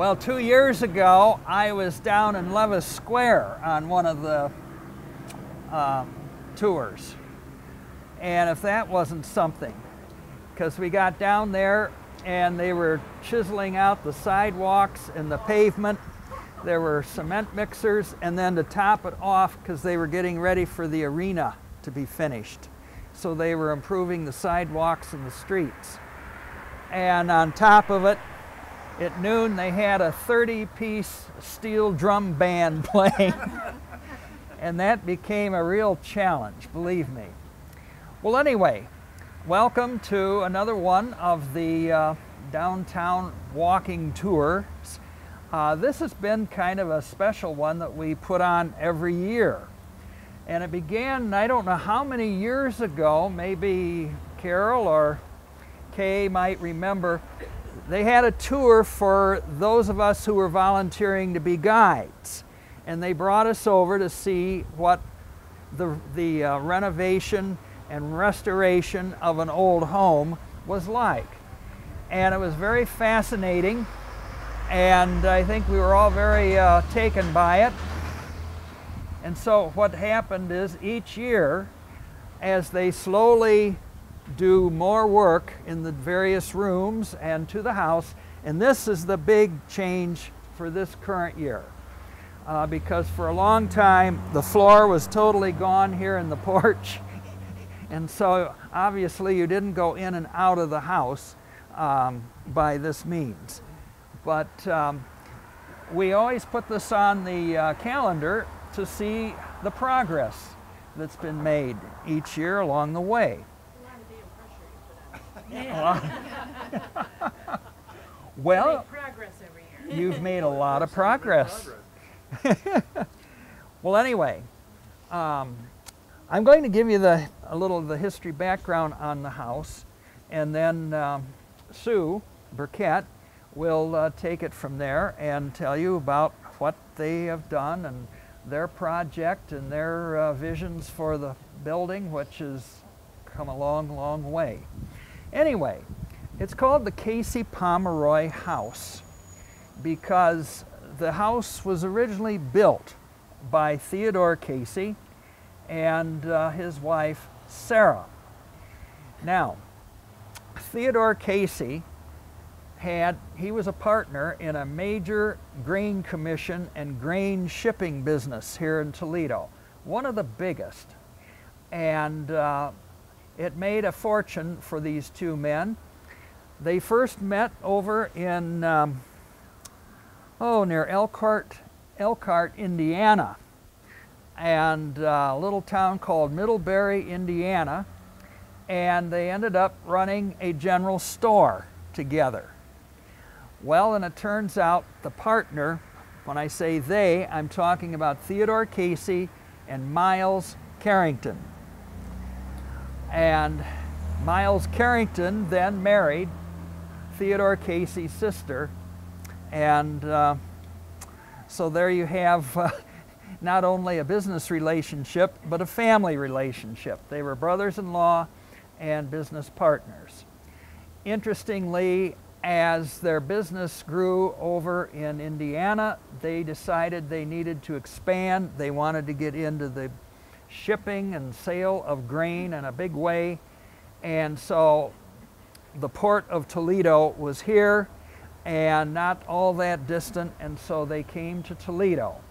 Well, 2 years ago, I was down in Levis Square on one of the tours. And if that wasn't something, because we got down there and they were chiseling out the sidewalks and the pavement. There were cement mixers, and then to top it off, because they were getting ready for the arena to be finished. So they were improving the sidewalks and the streets. And on top of it, at noon, they had a 30-piece steel drum band playing. And that became a real challenge, believe me. Well, anyway, welcome to another one of the downtown walking tours. This has been kind of a special one that we put on every year. And it began, I don't know how many years ago, maybe Carol or Kay might remember. They had a tour for those of us who were volunteering to be guides. And they brought us over to see what the renovation and restoration of an old home was like. And it was very fascinating, and I think we were all very taken by it. And so what happened is each year, as they slowly do more work in the various rooms and to the house, and this is the big change for this current year. Because for a long time, the floor was totally gone here in the porch. And so obviously you didn't go in and out of the house by this means. But we always put this on the calendar to see the progress that's been made each year along the way. Well, progress every year. You've made a lot of progress. Well, anyway, I'm going to give you a little of the history background on the house, and then Sue Burkett will take it from there and tell you about what they have done and their project and their visions for the building, which has come a long, long way. Anyway, it's called the Casey-Pomeroy House because the house was originally built by Theodore Casey and his wife, Sarah. Now, Theodore Casey he was a partner in a major grain commission and grain shipping business here in Toledo, one of the biggest. And it made a fortune for these two men. They first met over in, near Elkhart, Indiana, and a little town called Middlebury, Indiana, and they ended up running a general store together. Well, and it turns out the partner, when I say they, I'm talking about Theodore Casey and Miles Carrington. And Miles Carrington then married Theodore Casey's sister, and so there you have not only a business relationship, but a family relationship. They were brothers-in-law and business partners. Interestingly, as their business grew over in Indiana, they decided they needed to expand. They wanted to get into the shipping and sale of grain in a big way. And so the port of Toledo was here and not all that distant, and so they came to Toledo.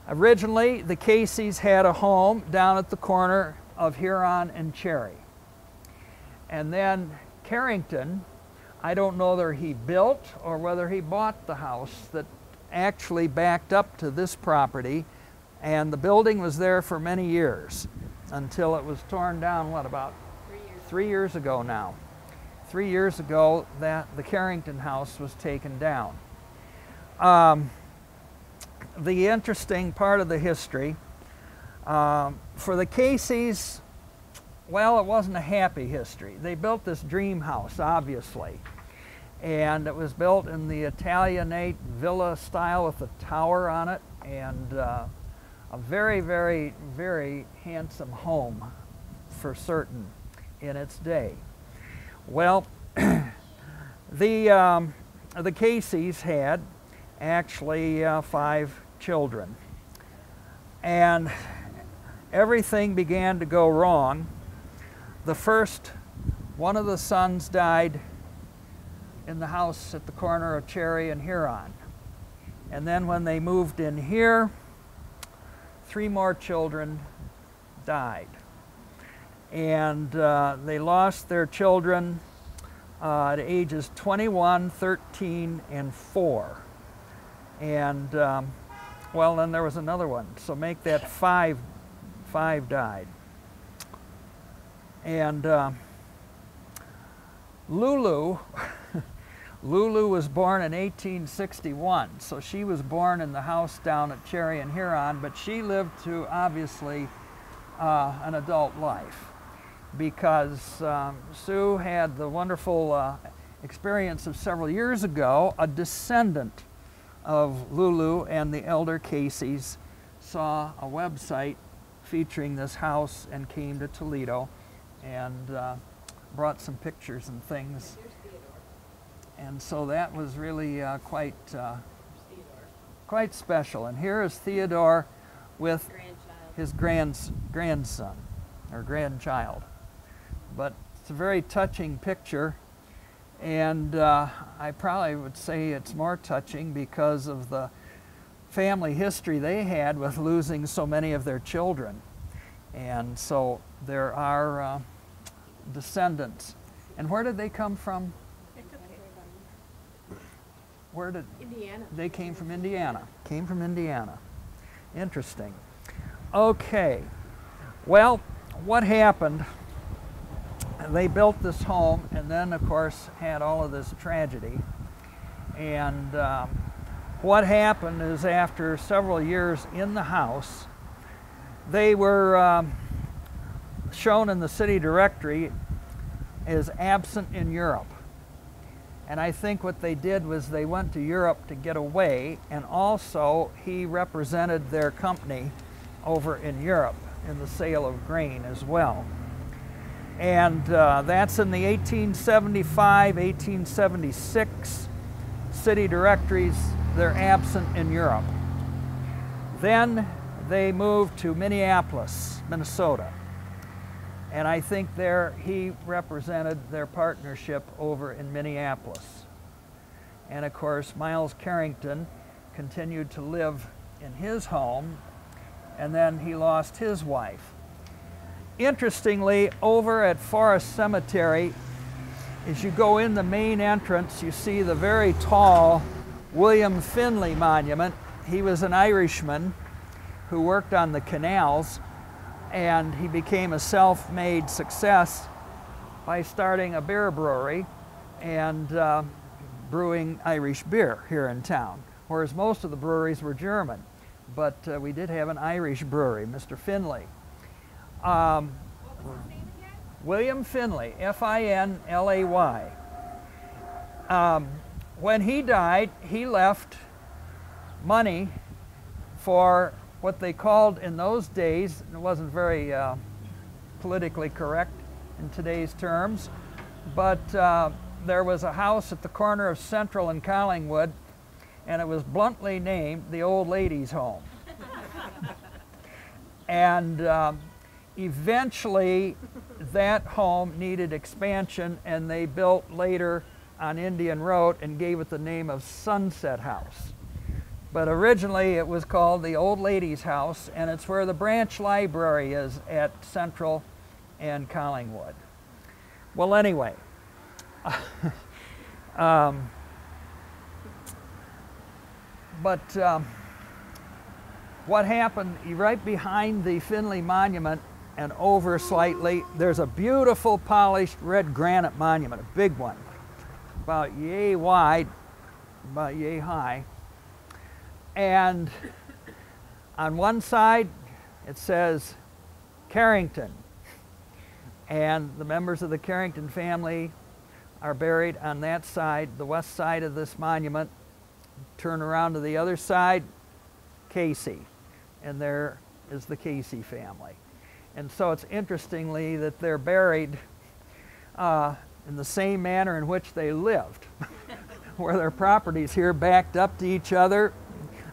Originally, the Caseys had a home down at the corner of Huron and Cherry. And then Carrington, I don't know whether he built or whether he bought the house that actually backed up to this property, and the building was there for many years until it was torn down, what, about 3 years ago now. 3 years ago that the Carrington house was taken down. The interesting part of the history, for the Caseys, well, it wasn't a happy history. They built this dream house, obviously, and it was built in the Italianate villa style with a tower on it, and a very, very, very handsome home for certain in its day. Well, the the Caseys had actually 5 children. And everything began to go wrong. The first, one of the sons died in the house at the corner of Cherry and Huron. And then when they moved in here, 3 more children died. And they lost their children at ages 21, 13, and 4. And well, then there was another one. So make that 5 died. And Lulu, Lulu was born in 1861. So she was born in the house down at Cherry and Huron, but she lived to obviously an adult life, because Sue had the wonderful experience of several years ago. A descendant of Lulu and the elder Caseys saw a website featuring this house and came to Toledo and brought some pictures and things. And so that was really quite special. And here is Theodore with his grandson or grandchild. But it's a very touching picture, and I probably would say it's more touching because of the family history they had with losing so many of their children. And so there are descendants. And where did they come from? Where did Indiana? They came from Indiana. Came from Indiana. Interesting. Okay. Well, what happened? They built this home, and then, of course, had all of this tragedy. And what happened is, after several years in the house, they were shown in the city directory as absent in Europe. And I think what they did was they went to Europe to get away, and also he represented their company over in Europe in the sale of grain as well. And that's in the 1875, 1876 city directories. They're absent in Europe. Then they moved to Minneapolis, Minnesota. And I think there he represented their partnership over in Minneapolis. And of course, Miles Carrington continued to live in his home, and then he lost his wife. Interestingly, over at Forest Cemetery, as you go in the main entrance, you see the very tall William Finley monument. He was an Irishman who worked on the canals, and he became a self-made success by starting a beer brewery and brewing Irish beer here in town, whereas most of the breweries were German. But we did have an Irish brewery, Mr. Finley. What was his name again? William Finley, F-I-N-L-A-Y. When he died, he left money for what they called in those days, it wasn't very politically correct in today's terms, but there was a house at the corner of Central and Collingwood, and it was bluntly named the Old Ladies' Home. And eventually that home needed expansion, and they built later on Indian Road and gave it the name of Sunset House. But originally it was called the Old Ladies' House, and it's where the branch library is at Central and Collingwood. Well, anyway, what happened, right behind the Finley Monument and over slightly, there's a beautiful polished red granite monument, a big one, about yay wide, about yay high. And on one side, it says Carrington. And the members of the Carrington family are buried on that side, the west side of this monument. Turn around to the other side, Casey. And there is the Casey family. And so it's interestingly that they're buried in the same manner in which they lived, where their properties here backed up to each other.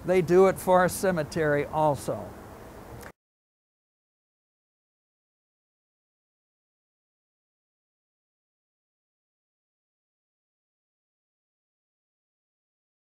They do it for a cemetery also.